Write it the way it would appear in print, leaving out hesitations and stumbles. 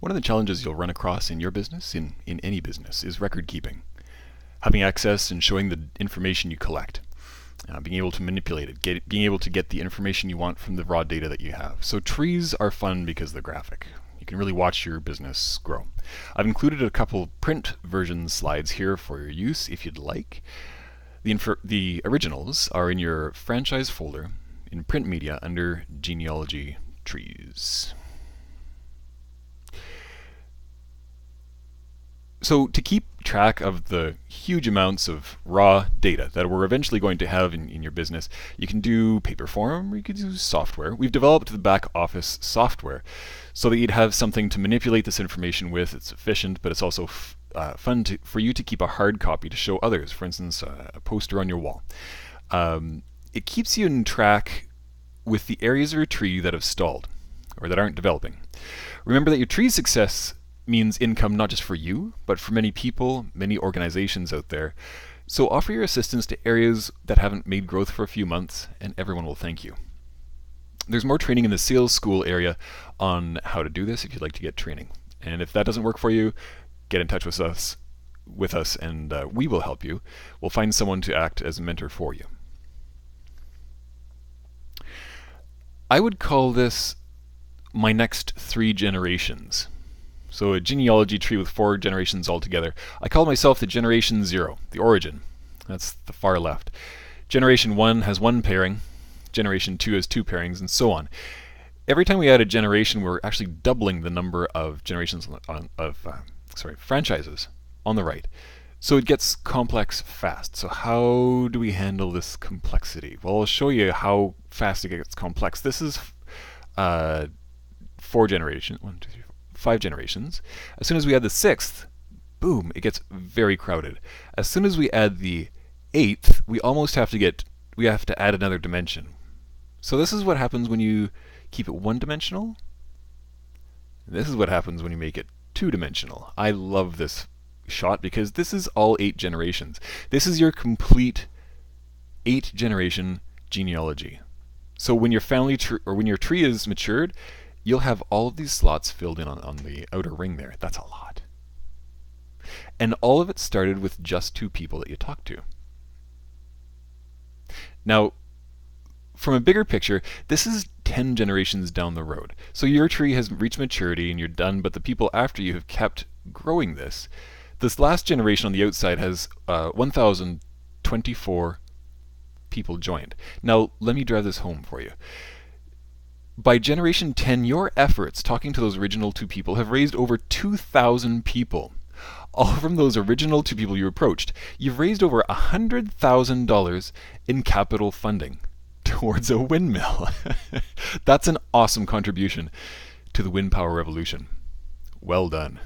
One of the challenges you'll run across in your business, in any business, is record keeping. Having access and showing the information you collect. Being able to manipulate it, being able to get the information you want from the raw data that you have. So trees are fun because they're graphic. You can really watch your business grow. I've included a couple print version slides here for your use if you'd like. The originals are in your franchise folder in print media under Genealogy Trees. So to keep track of the huge amounts of raw data that we're eventually going to have in your business, you can do paper form or you can do software. We've developed the back office software so that you'd have something to manipulate this information with. It's efficient, but it's also fun for you to keep a hard copy to show others. For instance, a poster on your wall. It keeps you in track with the areas of your tree that have stalled or that aren't developing. Remember that your tree's success means income not just for you, but for many people, many organizations out there. So offer your assistance to areas that haven't made growth for a few months, and everyone will thank you. There's more training in the sales school area on how to do this if you'd like to get training. And if that doesn't work for you, get in touch with us, and we will help you. We'll find someone to act as a mentor for you. I would call this my next 3 generations. So a genealogy tree with 4 generations altogether. I call myself the Generation 0, the origin. That's the far left. Generation 1 has 1 pairing. Generation 2 has 2 pairings, and so on. Every time we add a generation, we're actually doubling the number of generations franchises on the right. So it gets complex fast. So how do we handle this complexity? Well, I'll show you how fast it gets complex. This is 4 generations. 5 generations. As soon as we add the 6th, boom, it gets very crowded. As soon as we add the 8th, we have to add another dimension. So this is what happens when you keep it one-dimensional. This is what happens when you make it 2-dimensional. I love this shot because this is all 8 generations. This is your complete 8-generation genealogy. So when your when your tree is matured, you'll have all of these slots filled in on the outer ring there. That's a lot. And all of it started with just 2 people that you talked to. Now, from a bigger picture, this is 10 generations down the road. So your tree has reached maturity and you're done, but the people after you have kept growing this. This last generation on the outside has 1,024 people joined. Now, let me drive this home for you. By generation 10, your efforts talking to those original 2 people have raised over 2,000 people. All from those original 2 people you approached. You've raised over $100,000 in capital funding towards a windmill. That's an awesome contribution to the wind power revolution. Well done.